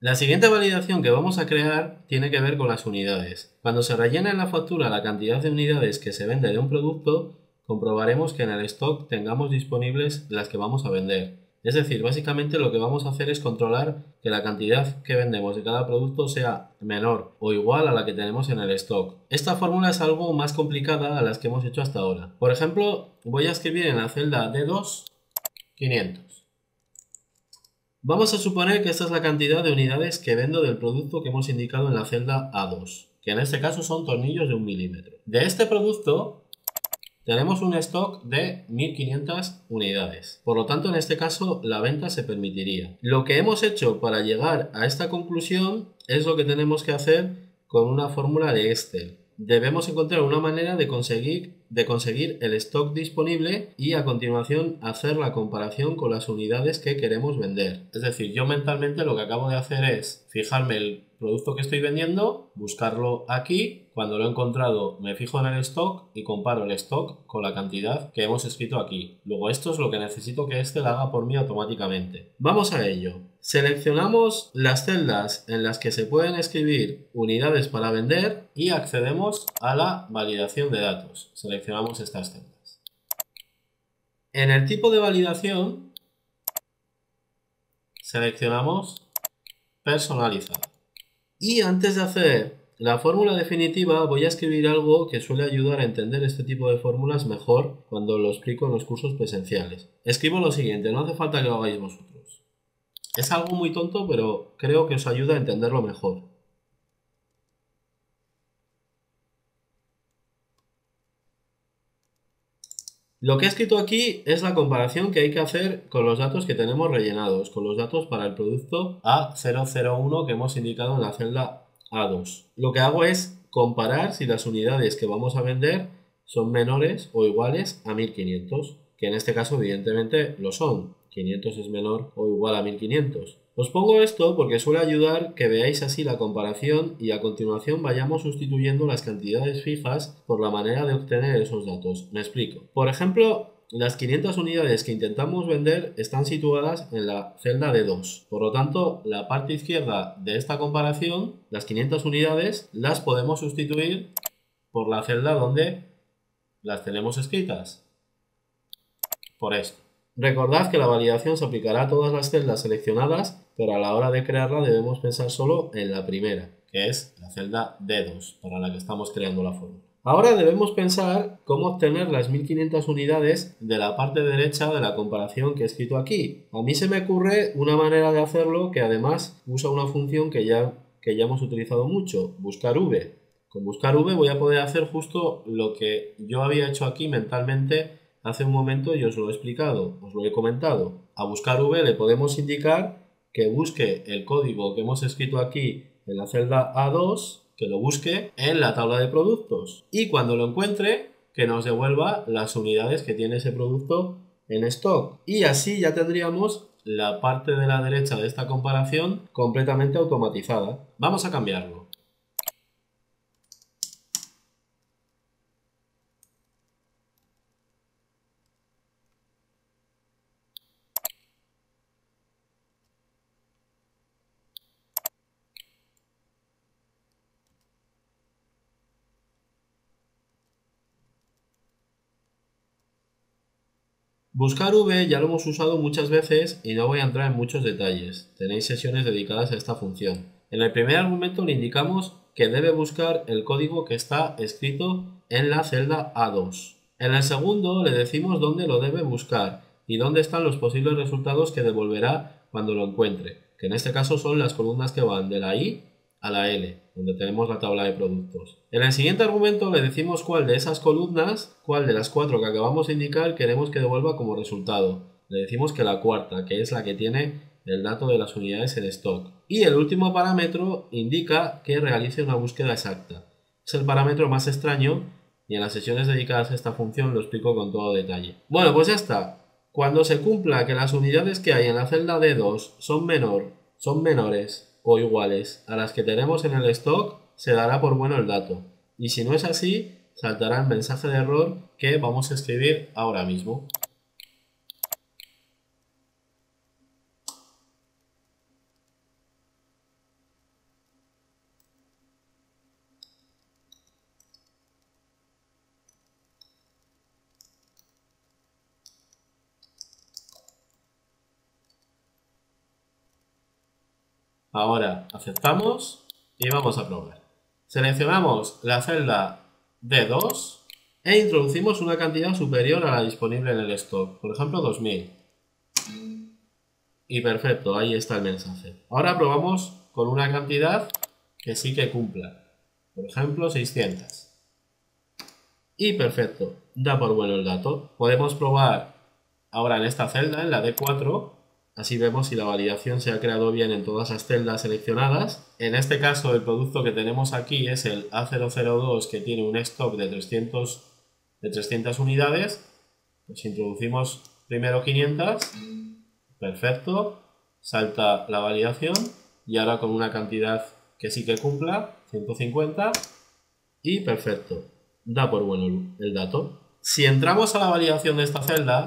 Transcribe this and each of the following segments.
La siguiente validación que vamos a crear tiene que ver con las unidades. Cuando se rellena en la factura la cantidad de unidades que se vende de un producto, comprobaremos que en el stock tengamos disponibles las que vamos a vender. Es decir, básicamente lo que vamos a hacer es controlar que la cantidad que vendemos de cada producto sea menor o igual a la que tenemos en el stock. Esta fórmula es algo más complicada a las que hemos hecho hasta ahora. Por ejemplo, voy a escribir en la celda D2 500. Vamos a suponer que esta es la cantidad de unidades que vendo del producto que hemos indicado en la celda A2, que en este caso son tornillos de 1 milímetro. De este producto tenemos un stock de 1500 unidades. Por lo tanto, en este caso, la venta se permitiría. Lo que hemos hecho para llegar a esta conclusión es lo que tenemos que hacer con una fórmula de Excel. Debemos encontrar una manera de conseguir el stock disponible y a continuación hacer la comparación con las unidades que queremos vender. Es decir, yo mentalmente lo que acabo de hacer es fijarme el producto que estoy vendiendo, buscarlo aquí, cuando lo he encontrado me fijo en el stock y comparo el stock con la cantidad que hemos escrito aquí. Luego esto es lo que necesito que Excel haga por mí automáticamente. Vamos a ello. Seleccionamos las celdas en las que se pueden escribir unidades para vender y accedemos a la validación de datos. Seleccionamos estas celdas. En el tipo de validación seleccionamos personalizado. Y antes de hacer la fórmula definitiva voy a escribir algo que suele ayudar a entender este tipo de fórmulas mejor cuando lo explico en los cursos presenciales. Escribo lo siguiente, no hace falta que lo hagáis vosotros. Es algo muy tonto, pero creo que os ayuda a entenderlo mejor. Lo que he escrito aquí es la comparación que hay que hacer con los datos que tenemos rellenados, con los datos para el producto A001 que hemos indicado en la celda A2. Lo que hago es comparar si las unidades que vamos a vender son menores o iguales a 1500, que en este caso evidentemente lo son. 500 es menor o igual a 1500. Os pongo esto porque suele ayudar que veáis así la comparación y a continuación vayamos sustituyendo las cantidades fijas por la manera de obtener esos datos. Me explico. Por ejemplo, las 500 unidades que intentamos vender están situadas en la celda de 2. Por lo tanto, la parte izquierda de esta comparación, las 500 unidades, las podemos sustituir por la celda donde las tenemos escritas. Por esto. Recordad que la validación se aplicará a todas las celdas seleccionadas, pero a la hora de crearla debemos pensar solo en la primera, que es la celda D2, para la que estamos creando la fórmula. Ahora debemos pensar cómo obtener las 1500 unidades de la parte derecha de la comparación que he escrito aquí. A mí se me ocurre una manera de hacerlo que además usa una función que ya hemos utilizado mucho, buscar v. Con buscar v voy a poder hacer justo lo que yo había hecho aquí mentalmente hace un momento y os lo he explicado, os lo he comentado. A buscar v le podemos indicar que busque el código que hemos escrito aquí en la celda A2, que lo busque en la tabla de productos. Y cuando lo encuentre, que nos devuelva las unidades que tiene ese producto en stock. Y así ya tendríamos la parte de la derecha de esta comparación completamente automatizada. Vamos a cambiarlo. Buscar v ya lo hemos usado muchas veces y no voy a entrar en muchos detalles. Tenéis sesiones dedicadas a esta función. En el primer argumento le indicamos que debe buscar el código que está escrito en la celda A2. En el segundo le decimos dónde lo debe buscar y dónde están los posibles resultados que devolverá cuando lo encuentre, que en este caso son las columnas que van de la I a la L, donde tenemos la tabla de productos. En el siguiente argumento le decimos cuál de esas columnas, cuál de las 4 que acabamos de indicar queremos que devuelva como resultado. Le decimos que la cuarta, que es la que tiene el dato de las unidades en stock. Y el último parámetro indica que realice una búsqueda exacta. Es el parámetro más extraño y en las sesiones dedicadas a esta función lo explico con todo detalle. Bueno, pues ya está. Cuando se cumpla que las unidades que hay en la celda D2 son menores o iguales a las que tenemos en el stock, se dará por bueno el dato. Y si no es así, saltará el mensaje de error que vamos a escribir ahora mismo. Ahora aceptamos y vamos a probar. Seleccionamos la celda D2 e introducimos una cantidad superior a la disponible en el stock, por ejemplo 2000. Y perfecto, ahí está el mensaje. Ahora probamos con una cantidad que sí que cumpla, por ejemplo 600. Y perfecto, da por bueno el dato. Podemos probar ahora en esta celda, en la D4, así vemos si la validación se ha creado bien en todas las celdas seleccionadas. En este caso el producto que tenemos aquí es el A002, que tiene un stock de 300 unidades. Pues introducimos primero 500, perfecto, salta la validación y ahora con una cantidad que sí que cumpla, 150, y perfecto, da por bueno el dato. Si entramos a la validación de esta celda,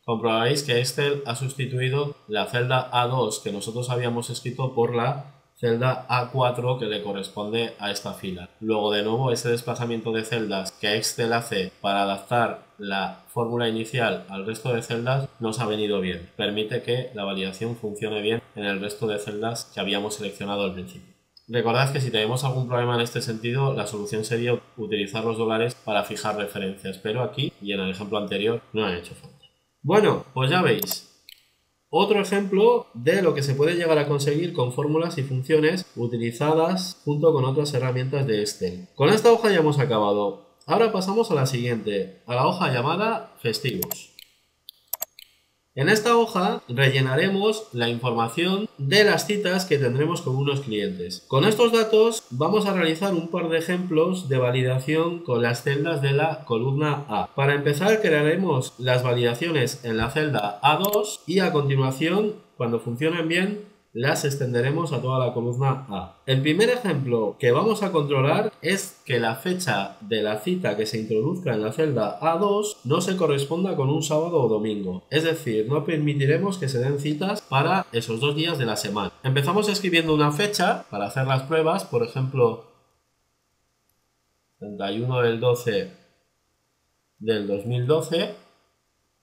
comprobaréis que Excel ha sustituido la celda A2 que nosotros habíamos escrito por la celda A4 que le corresponde a esta fila. Luego, de nuevo, ese desplazamiento de celdas que Excel hace para adaptar la fórmula inicial al resto de celdas nos ha venido bien. Permite que la validación funcione bien en el resto de celdas que habíamos seleccionado al principio. Recordad que si tenemos algún problema en este sentido, la solución sería utilizar los dólares para fijar referencias, pero aquí y en el ejemplo anterior no han hecho falta. Bueno, pues ya veis, otro ejemplo de lo que se puede llegar a conseguir con fórmulas y funciones utilizadas junto con otras herramientas de Excel. Con esta hoja ya hemos acabado. Ahora pasamos a la siguiente, a la hoja llamada festivos. En esta hoja rellenaremos la información de las citas que tendremos con unos clientes. Con estos datos vamos a realizar un par de ejemplos de validación con las celdas de la columna A. Para empezar crearemos las validaciones en la celda A2 y a continuación, cuando funcionen bien, las extenderemos a toda la columna A. El primer ejemplo que vamos a controlar es que la fecha de la cita que se introduzca en la celda A2 no se corresponda con un sábado o domingo. Es decir, no permitiremos que se den citas para esos 2 días de la semana. Empezamos escribiendo una fecha para hacer las pruebas, por ejemplo, 31 del 12 del 2012,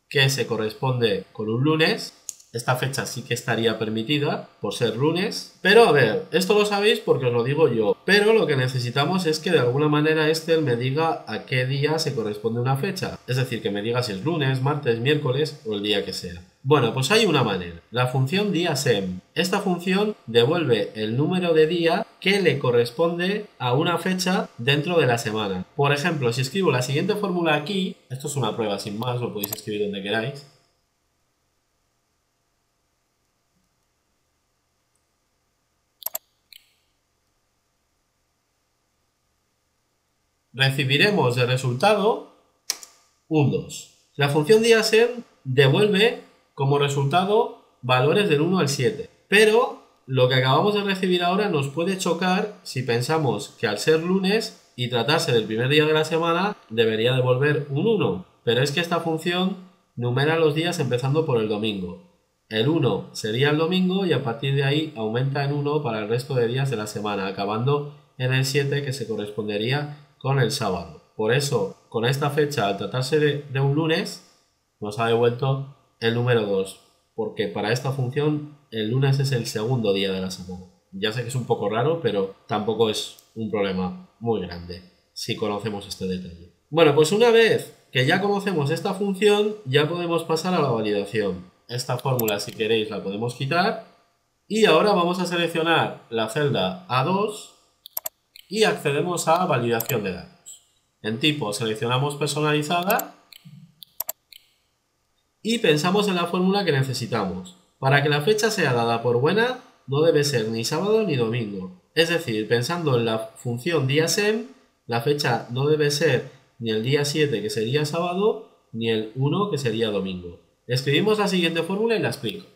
que se corresponde con un lunes. Esta fecha sí que estaría permitida por ser lunes, pero a ver, esto lo sabéis porque os lo digo yo, pero lo que necesitamos es que de alguna manera Excel me diga a qué día se corresponde una fecha, es decir, que me diga si es lunes, martes, miércoles o el día que sea. Bueno, pues hay una manera, la función DIASEM. Esta función devuelve el número de día que le corresponde a una fecha dentro de la semana. Por ejemplo, si escribo la siguiente fórmula aquí, esto es una prueba sin más, lo podéis escribir donde queráis. Recibiremos de resultado un 2. La función DIASEM devuelve como resultado valores del 1 al 7, pero lo que acabamos de recibir ahora nos puede chocar si pensamos que al ser lunes y tratarse del primer día de la semana debería devolver un 1, pero es que esta función numera los días empezando por el domingo. El 1 sería el domingo y a partir de ahí aumenta en 1 para el resto de días de la semana, acabando en el 7 que se correspondería con el sábado. Por eso, con esta fecha, al tratarse de un lunes, nos ha devuelto el número 2, porque para esta función el lunes es el segundo día de la semana. Ya sé que es un poco raro, pero tampoco es un problema muy grande si conocemos este detalle. Bueno, pues una vez que ya conocemos esta función, ya podemos pasar a la validación. Esta fórmula, si queréis, la podemos quitar. Y ahora vamos a seleccionar la celda A2 y accedemos a validación de datos. En tipo seleccionamos personalizada y pensamos en la fórmula que necesitamos. Para que la fecha sea dada por buena, no debe ser ni sábado ni domingo. Es decir, pensando en la función DIASEM, la fecha no debe ser ni el día 7, que sería sábado, ni el 1, que sería domingo. Escribimos la siguiente fórmula y la explico.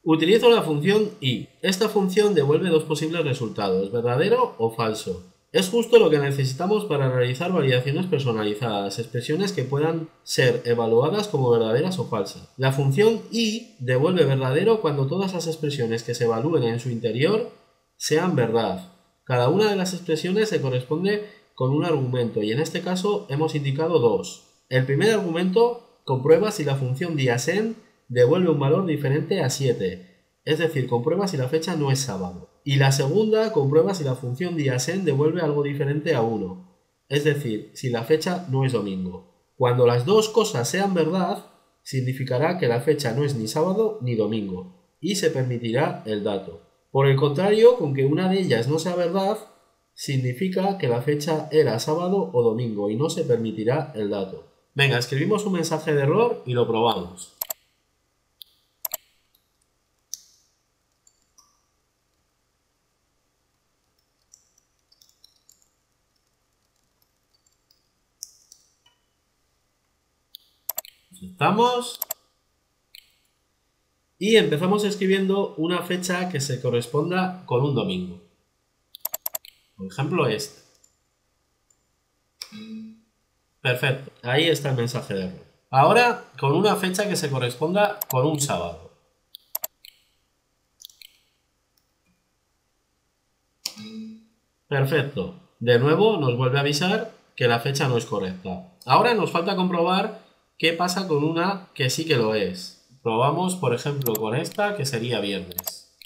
Utilizo la función i. Esta función devuelve dos posibles resultados, verdadero o falso. Es justo lo que necesitamos para realizar validaciones personalizadas, expresiones que puedan ser evaluadas como verdaderas o falsas. La función i devuelve verdadero cuando todas las expresiones que se evalúen en su interior sean verdad. Cada una de las expresiones se corresponde con un argumento y en este caso hemos indicado dos. El primer argumento comprueba si la función diasen devuelve un valor diferente a 7, es decir, comprueba si la fecha no es sábado. Y la segunda comprueba si la función diasen devuelve algo diferente a 1, es decir, si la fecha no es domingo. Cuando las dos cosas sean verdad, significará que la fecha no es ni sábado ni domingo, y se permitirá el dato. Por el contrario, con que una de ellas no sea verdad, significa que la fecha era sábado o domingo y no se permitirá el dato. Venga, escribimos un mensaje de error y lo probamos. Aceptamos. Y empezamos escribiendo una fecha que se corresponda con un domingo. Por ejemplo, este. Perfecto, ahí está el mensaje de error. Ahora, con una fecha que se corresponda con un sábado. Perfecto. De nuevo nos vuelve a avisar que la fecha no es correcta. Ahora nos falta comprobar qué pasa con una que sí que lo es. Probamos, por ejemplo, con esta, que sería viernes.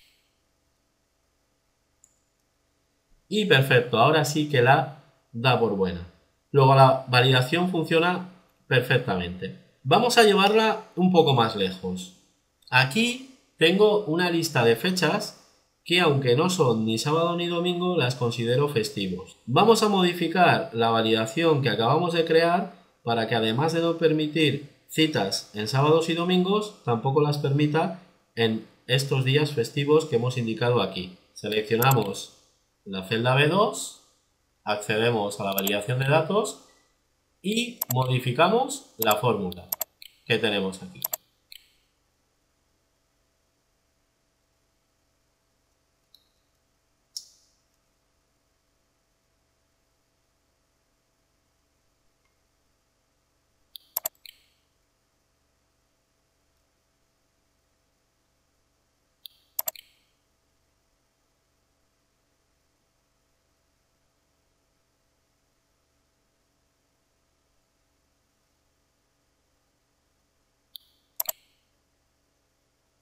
Y perfecto, ahora sí que la da por buena. Luego la validación funciona perfectamente. Vamos a llevarla un poco más lejos. Aquí tengo una lista de fechas que, aunque no son ni sábado ni domingo, las considero festivos. Vamos a modificar la validación que acabamos de crear para que, además de no permitir citas en sábados y domingos, tampoco las permita en estos días festivos que hemos indicado aquí. Seleccionamos la celda B2, accedemos a la validación de datos y modificamos la fórmula que tenemos aquí.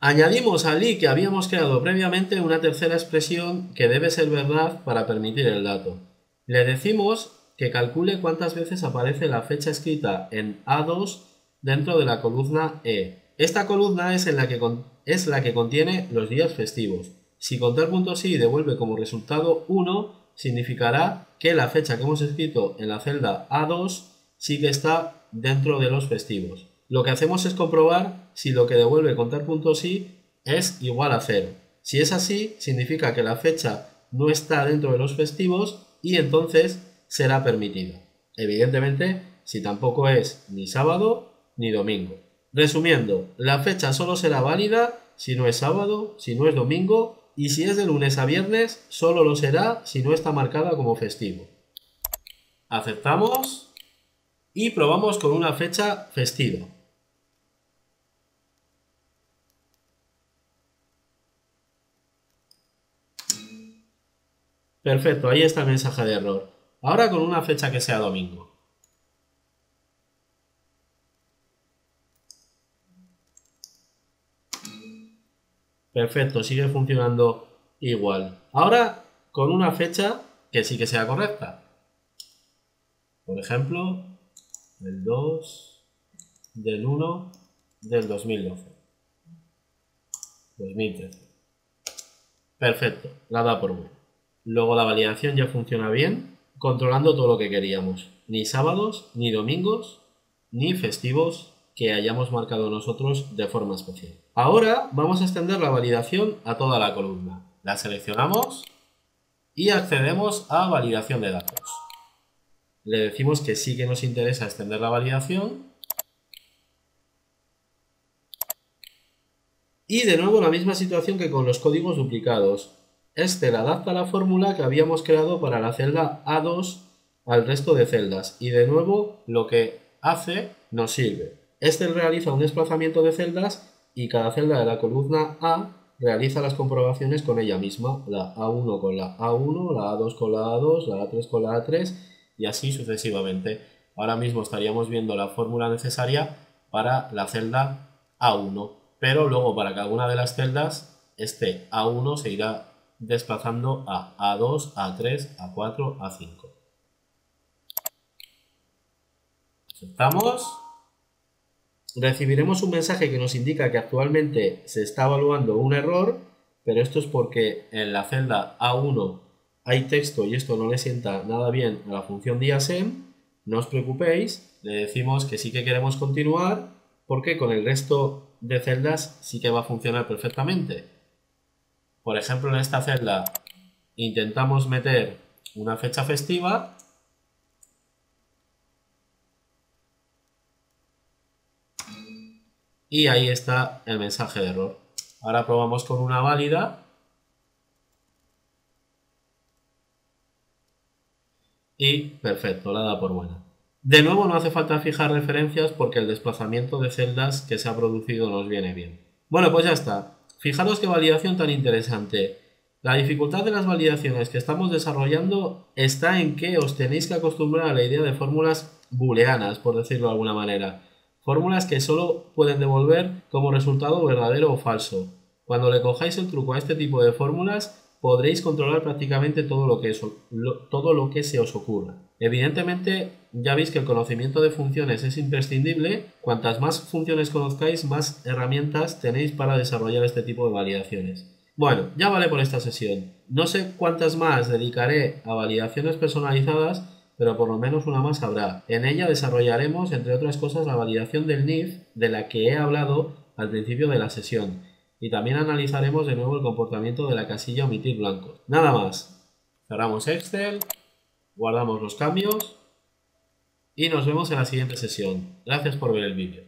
Añadimos al i que habíamos creado previamente una tercera expresión que debe ser verdad para permitir el dato. Le decimos que calcule cuántas veces aparece la fecha escrita en A2 dentro de la columna E. Esta columna es la que contiene los días festivos. Si contar.si devuelve como resultado 1, significará que la fecha que hemos escrito en la celda A2 sí que está dentro de los festivos. Lo que hacemos es comprobar si lo que devuelve contar.si es igual a 0. Si es así, significa que la fecha no está dentro de los festivos y entonces será permitida. Evidentemente, si tampoco es ni sábado ni domingo. Resumiendo, la fecha solo será válida si no es sábado, si no es domingo y si es de lunes a viernes, solo lo será si no está marcada como festivo. Aceptamos y probamos con una fecha festiva. Perfecto, ahí está el mensaje de error. Ahora con una fecha que sea domingo. Perfecto, sigue funcionando igual. Ahora con una fecha que sí que sea correcta. Por ejemplo, el 2 del 1 del 2012. 2013. Perfecto, la da por buena. Luego la validación ya funciona bien, controlando todo lo que queríamos. Ni sábados, ni domingos, ni festivos que hayamos marcado nosotros de forma especial. Ahora vamos a extender la validación a toda la columna. La seleccionamos y accedemos a validación de datos. Le decimos que sí que nos interesa extender la validación Y de nuevo la misma situación que con los códigos duplicados. Excel adapta la fórmula que habíamos creado para la celda A2 al resto de celdas y de nuevo lo que hace nos sirve. Excel realiza un desplazamiento de celdas y cada celda de la columna A realiza las comprobaciones con ella misma, la A1 con la A1, la A2 con la A2, la A3 con la A3 y así sucesivamente. Ahora mismo estaríamos viendo la fórmula necesaria para la celda A1, pero luego para cada una de las celdas este A1 se irá desplazando a A2, A3, A4, A5. Aceptamos. Recibiremos un mensaje que nos indica que actualmente se está evaluando un error, pero esto es porque en la celda A1 hay texto y esto no le sienta nada bien a la función diasem. No os preocupéis, le decimos que sí que queremos continuar porque con el resto de celdas sí que va a funcionar perfectamente. Por ejemplo, en esta celda intentamos meter una fecha festiva y ahí está el mensaje de error. Ahora probamos con una válida y perfecto, la da por buena. De nuevo no hace falta fijar referencias porque el desplazamiento de celdas que se ha producido nos viene bien. Bueno, pues ya está. Fijaros qué validación tan interesante. La dificultad de las validaciones que estamos desarrollando está en que os tenéis que acostumbrar a la idea de fórmulas booleanas, por decirlo de alguna manera. Fórmulas que solo pueden devolver como resultado verdadero o falso. Cuando le cojáis el truco a este tipo de fórmulas, podréis controlar prácticamente todo lo que se os ocurra. Evidentemente, ya veis que el conocimiento de funciones es imprescindible. Cuantas más funciones conozcáis, más herramientas tenéis para desarrollar este tipo de validaciones. Bueno, ya vale por esta sesión. No sé cuántas más dedicaré a validaciones personalizadas, pero por lo menos una más habrá. En ella desarrollaremos, entre otras cosas, la validación del NIF de la que he hablado al principio de la sesión. Y también analizaremos de nuevo el comportamiento de la casilla omitir blancos. Nada más. Cerramos Excel, guardamos los cambios y nos vemos en la siguiente sesión. Gracias por ver el vídeo.